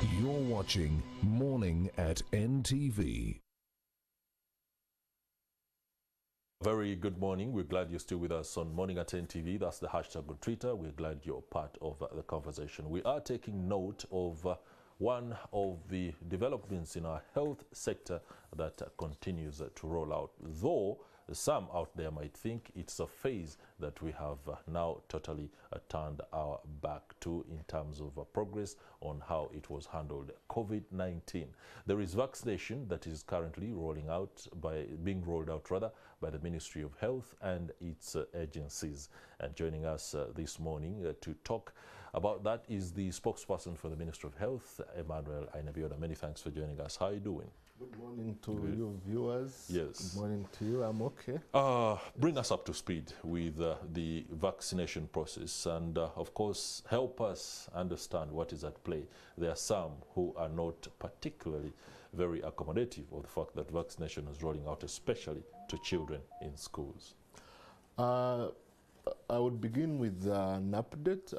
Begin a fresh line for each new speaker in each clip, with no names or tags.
You're watching Morning at NTV.
Very good morning. We're glad you're still with us on Morning at NTV. That's the hashtag on Twitter. We're glad you're part of the conversation. We are taking note of one of the developments in our health sector that continues to roll out, though some out there might think it's a phase that we have now totally turned our back to in terms of progress on how it was handled. COVID-19. There is vaccination that is currently being rolled out by the Ministry of Health and its agencies. And joining us this morning to talk about that is the spokesperson for the Ministry of Health, Emmanuel Ainabioda. Many thanks for joining us. How are you doing?
Good morning to your viewers.
Yes.
Good morning to you. I'm okay.
Bring us up to speed with the vaccination process and, of course, help us understand what is at play. There are some who are not particularly very accommodative of the fact that vaccination is rolling out, especially to children in schools.
I would begin with an update.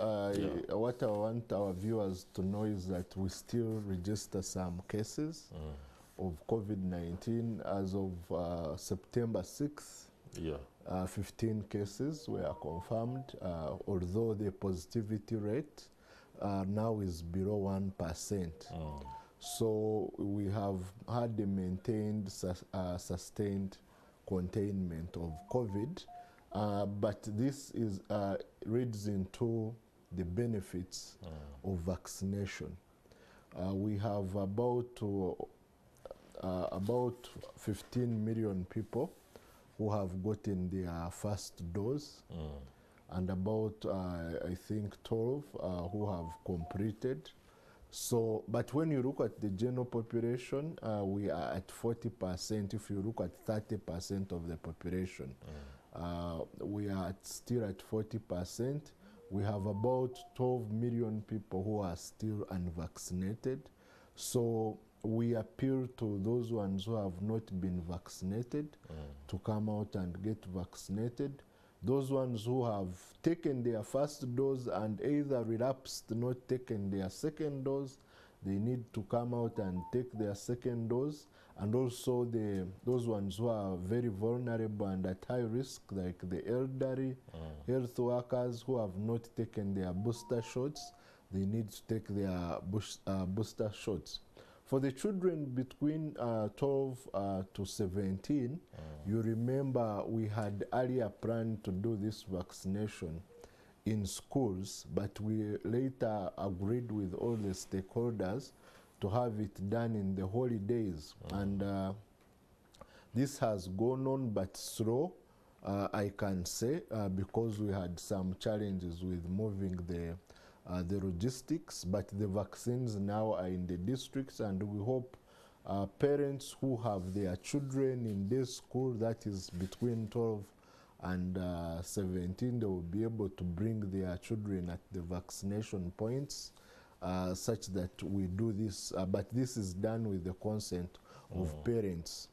What I want our viewers to know is that we still register some cases of COVID-19 as of September 6th. 15 cases were confirmed, although the positivity rate now is below 1%. So we have had a maintained, sustained containment of COVID, but this is reads into the benefits of vaccination. We have about 15 million people who have gotten their first dose, and about I think 12 who have completed. So, but when you look at the general population, we are at 40%. If you look at 30% of the population, we are still at 40%. We have about 12 million people who are still unvaccinated. So we appeal to those ones who have not been vaccinated to come out and get vaccinated. Those ones who have taken their first dose and either relapsed, not taken their second dose, they need to come out and take their second dose. And also those ones who are very vulnerable and at high risk, like the elderly, health workers who have not taken their booster shots, they need to take their booster shots. For the children between 12 to 17, you remember we had earlier planned to do this vaccination in schools, but we later agreed with all the stakeholders to have it done in the holidays. And this has gone on, but slow, I can say, because we had some challenges with moving the logistics, but the vaccines now are in the districts, and we hope parents who have their children in this school, that is between 12 and 17, they will be able to bring their children at the vaccination points, such that we do this, but this is done with the consent of parents.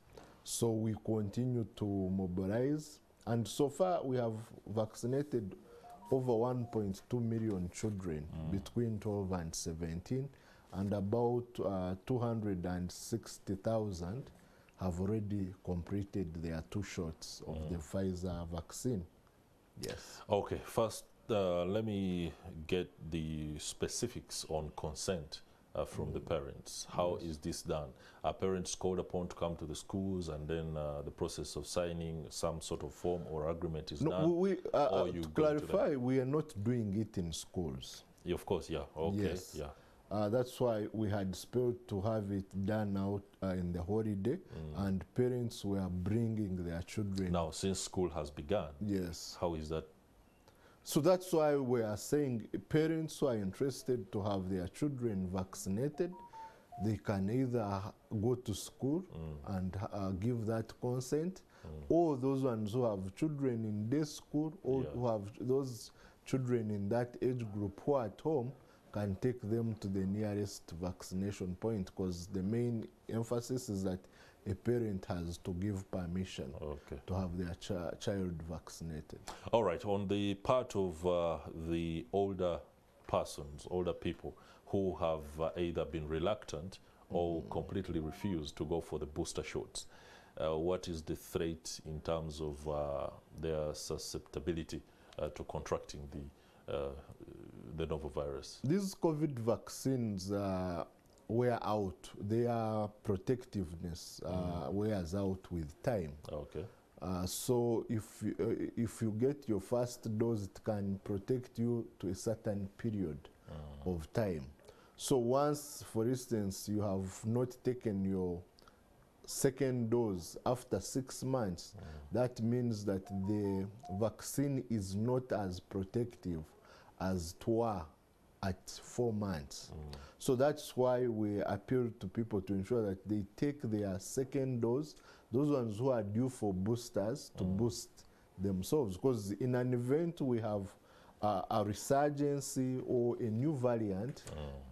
So we continue to mobilize, and so far we have vaccinated over 1.2 million children between 12 and 17, and about 260,000 have already completed their 2 shots of the Pfizer vaccine. Yes.
Okay, first let me get the specifics on consent from the parents. How is this done? Are parents called upon to come to the schools, and then the process of signing some sort of form or agreement is done?
To clarify, we are not doing it in schools.
Yeah, of course, yeah. Okay,
yes.
yeah.
That's why we had spelled to have it done out in the holiday, and parents were bringing their children.
Now, since school has begun,
yes.
How is that?
So that's why we are saying parents who are interested to have their children vaccinated, they can either go to school and give that consent, or those ones who have children in day school, or who have those children in that age group who are at home, can take them to the nearest vaccination point, because the main emphasis is that a parent has to give permission to have their child vaccinated.
All right, on the part of the older persons, older people who have either been reluctant or completely refused to go for the booster shots. What is the threat in terms of their susceptibility to contracting the novel virus?
These COVID vaccines wear out. Their protectiveness wears out with time.
Okay.
So if you get your first dose, it can protect you to a certain period of time. So once, for instance, you have not taken your second dose after 6 months, that means that the vaccine is not as protective as it were at 4 months. So that's why we appeal to people to ensure that they take their second dose, those ones who are due for boosters, to boost themselves. Because in an event we have a resurgence or a new variant,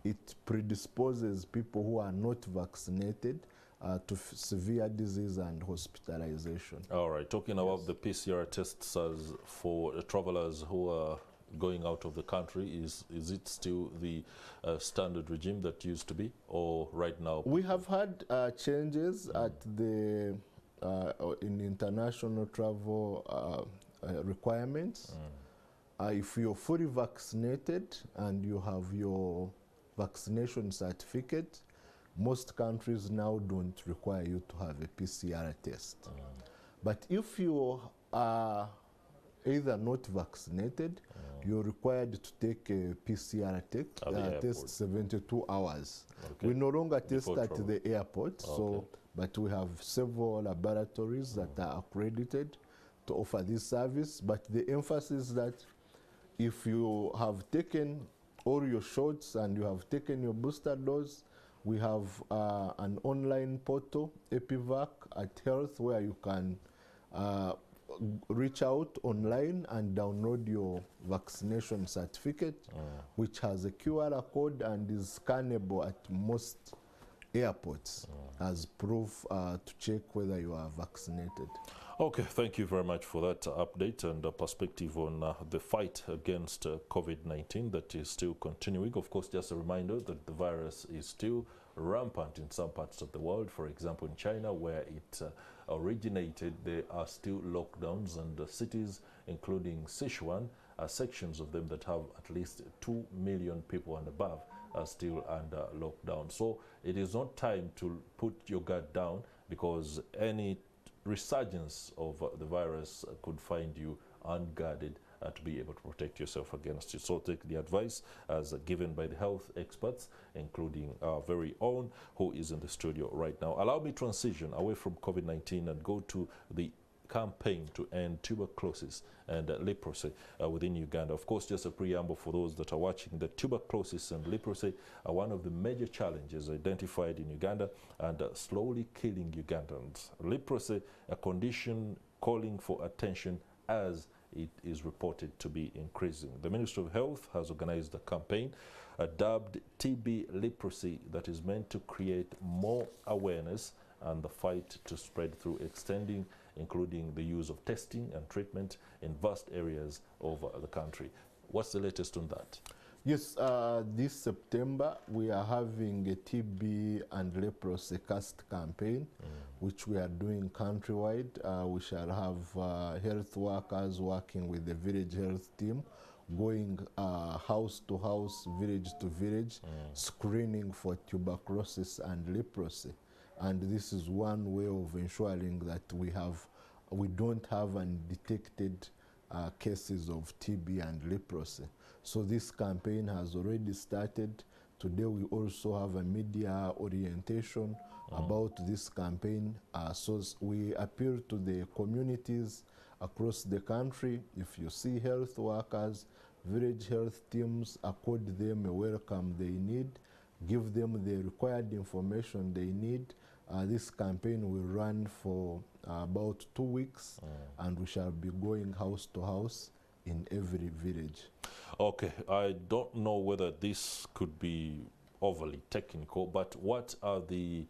it predisposes people who are not vaccinated to severe disease and hospitalization.
All right, talking about the PCR tests as for travelers who are going out of the country, is it still the standard regime that used to be, or right now?
We have had changes at the in international travel requirements. If you're fully vaccinated and you have your vaccination certificate, most countries now don't require you to have a PCR test. But if you are either not vaccinated, you're required to take a PCR test 72 hours.
Okay.
We no longer test
Before
at
travel.
the airport, but we have several laboratories that are accredited to offer this service. But the emphasis that if you have taken all your shots and you have taken your booster dose, we have an online portal, EpiVac at Health, where you can reach out online and download your vaccination certificate, which has a QR code and is scannable at most airports as proof to check whether you are vaccinated.
Okay, thank you very much for that update and perspective on the fight against COVID-19 that is still continuing. Of course, just a reminder that the virus is still rampant in some parts of the world. For example, in China, where it originated, there are still lockdowns, and cities, including Sichuan, sections of them that have at least 2 million people and above, are still under lockdown. So it is not time to put your guard down, because any resurgence of the virus could find you unguarded to be able to protect yourself against it. So take the advice as given by the health experts, including our very own, who is in the studio right now. Allow me transition away from COVID-19 and go to the campaign to end tuberculosis and leprosy within Uganda. Of course, just a preamble for those that are watching, that tuberculosis and leprosy are one of the major challenges identified in Uganda and slowly killing Ugandans. Leprosy, a condition calling for attention as it is reported to be increasing. The Ministry of Health has organized a campaign dubbed TB Leprosy that is meant to create more awareness and the fight to spread through extending, including the use of testing and treatment in vast areas of the country. What's the latest on that?
Yes, this September we are having a TB and leprosy cast campaign, which we are doing countrywide. We shall have health workers working with the village health team, going house to house, village to village, screening for tuberculosis and leprosy. And this is one way of ensuring that we don't have undetected cases of TB and leprosy. So this campaign has already started. Today we also have a media orientation about this campaign. So we appeal to the communities across the country. If you see health workers, village health teams, accord them a welcome they need, give them the required information they need. This campaign will run for about 2 weeks, and we shall be going house to house in every village.
Okay, I don't know whether this could be overly technical, but what are the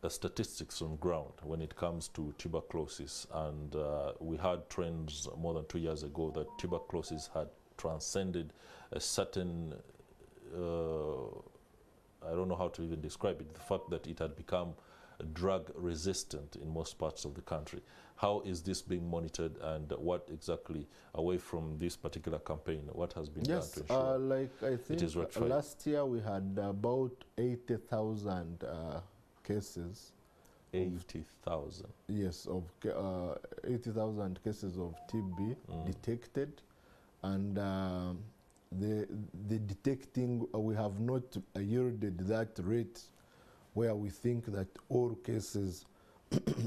statistics on ground when it comes to tuberculosis? And we had trends more than 2 years ago that tuberculosis had transcended a certain I don't know how to even describe it, the fact that it had become drug resistant in most parts of the country. How is this being monitored, and what exactly, away from this particular campaign, what has been done to ensure
like I
it
think
is rectified?
last year we had about 80,000 cases.
80,000.
Yes, of 80,000 cases of TB detected, and the detecting, we have not yielded that rate where we think that all cases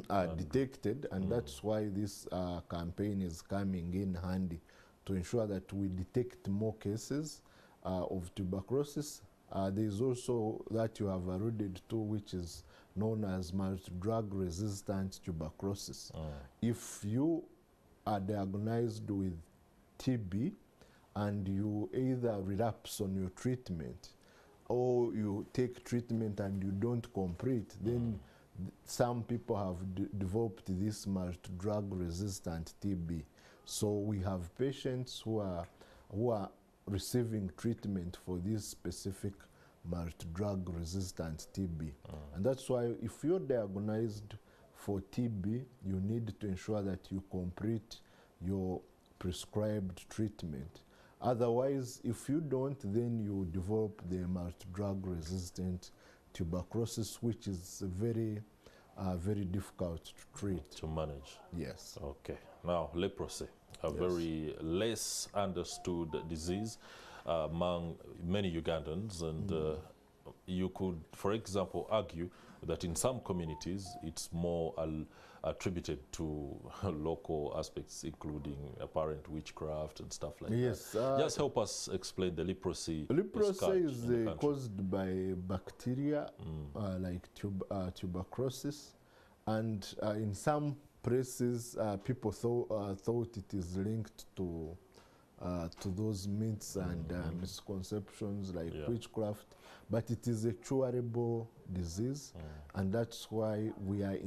are detected, and that's why this campaign is coming in handy to ensure that we detect more cases of tuberculosis. There is also that you have alluded to, which is known as multi-drug resistant tuberculosis. If you are diagnosed with TB and you either relapse on your treatment or you take treatment and you don't complete, then some people have developed this multi-drug resistant TB. So we have patients who are receiving treatment for this specific multi-drug resistant TB. And that's why if you're diagnosed for TB, you need to ensure that you complete your prescribed treatment. Otherwise, if you don't, then you develop the multi-drug resistant tuberculosis, which is very difficult to treat.
To manage.
Yes.
Okay. Now, leprosy, a very less understood disease among many Ugandans, and you could, for example, argue that in some communities it's more attributed to local aspects, including apparent witchcraft and stuff like that. Just help us explain the leprosy.
Leprosy is caused by bacteria like tuberculosis, and in some places people thought it is linked to those myths and misconceptions like witchcraft, but it is a curable disease, and that's why we are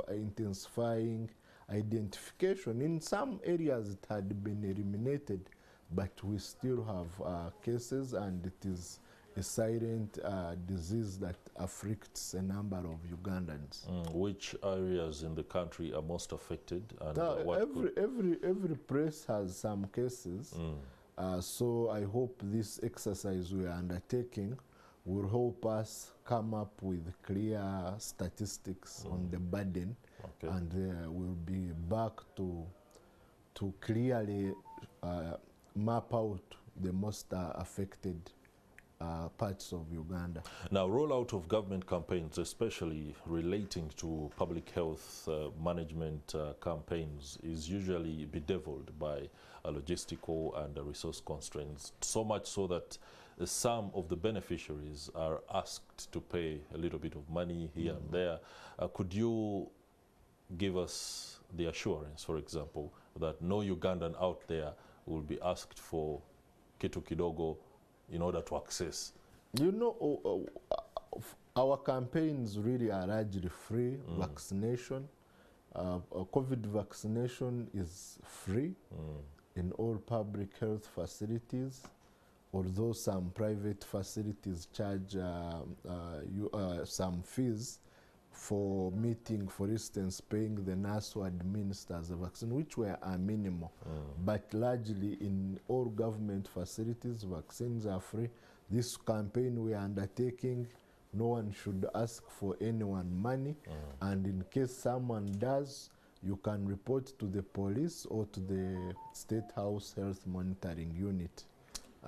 intensifying identification. In some areas it had been eliminated, but we still have cases, and it is a silent disease that afflicts a number of Ugandans.
Which areas in the country are most affected? And
every place has some cases. So I hope this exercise we are undertaking will help us come up with clear statistics on the burden, and we'll be back to clearly map out the most affected parts of Uganda.
Now, rollout of government campaigns, especially relating to public health management campaigns, is usually bedeviled by logistical and resource constraints, so much so that some of the beneficiaries are asked to pay a little bit of money here and there. Could you give us the assurance, for example, that no Ugandan out there will be asked for kitu kidogo in order to access?
You know, our campaigns really are largely free. Vaccination, COVID vaccination is free in all public health facilities, although some private facilities charge some fees for meeting, for instance, paying the nurse who administers the vaccine, which were minimal. But largely in all government facilities, vaccines are free. This campaign we are undertaking, no one should ask for anyone money, and in case someone does, you can report to the police or to the State House Health Monitoring Unit.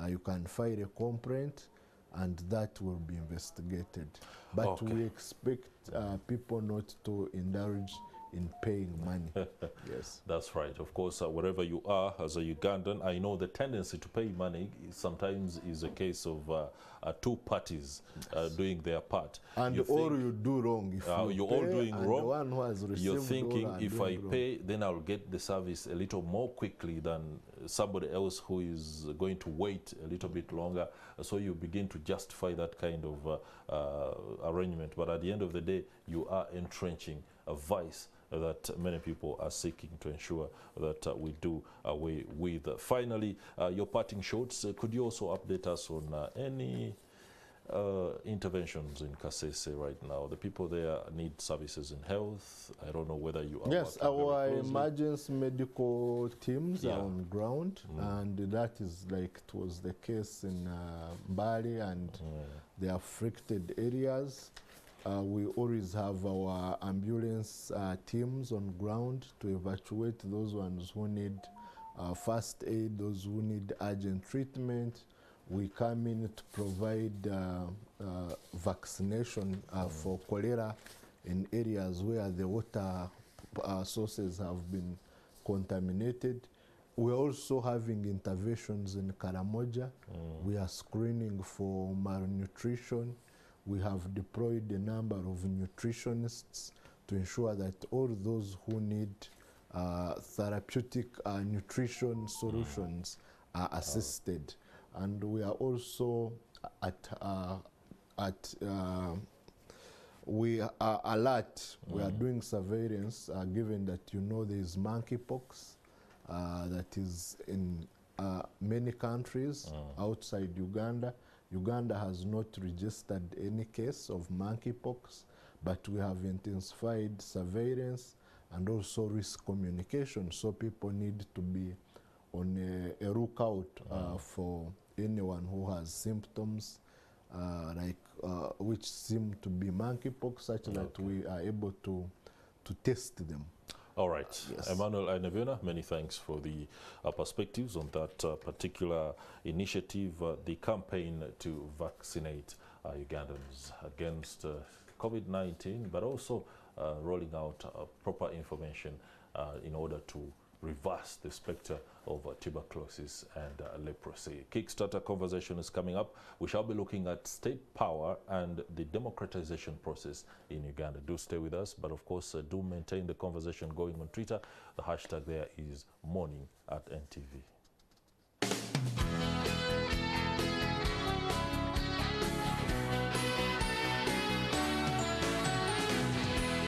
You can file a complaint, and that will be investigated. But we expect people not to indulge in paying money. Yes.
That's right. Of course, wherever you are as a Ugandan, I know the tendency to pay money sometimes is a case of two parties doing their part.
And all you do wrong. If
you're all doing wrong,
the one who has received,
you're thinking if I pay, then I'll get the service a little more quickly than somebody else who is going to wait a little bit longer. So you begin to justify that kind of arrangement. But at the end of the day, you are entrenching a vice that many people are seeking to ensure that we do away with. Finally, your parting shots, could you also update us on any interventions in Kasese right now? The people there need services in health. I don't know whether you are.
Yes, our emergency medical teams are on ground, and that is like it was the case in Mbale and the affected areas. We always have our ambulance teams on ground to evacuate those ones who need first aid, those who need urgent treatment. We come in to provide vaccination for cholera in areas where the water sources have been contaminated. We're also having interventions in Karamoja. We are screening for malnutrition. We have deployed a number of nutritionists to ensure that all those who need therapeutic nutrition solutions are assisted. And we are also we are alert. We are doing surveillance, given that there is monkeypox that is in many countries outside Uganda. Uganda has not registered any case of monkeypox, but we have intensified surveillance and also risk communication. So people need to be on a lookout for anyone who has symptoms which seem to be monkeypox, such that we are able to test them.
All right.
Yes.
Emmanuel Ainevena, many thanks for the perspectives on that particular initiative, the campaign to vaccinate Ugandans against COVID-19, but also rolling out proper information in order to reverse the spectre of tuberculosis and leprosy. Kickstarter conversation is coming up. We shall be looking at state power and the democratization process in Uganda. Do stay with us, but of course do maintain the conversation going on Twitter. The hashtag there is morning at NTV.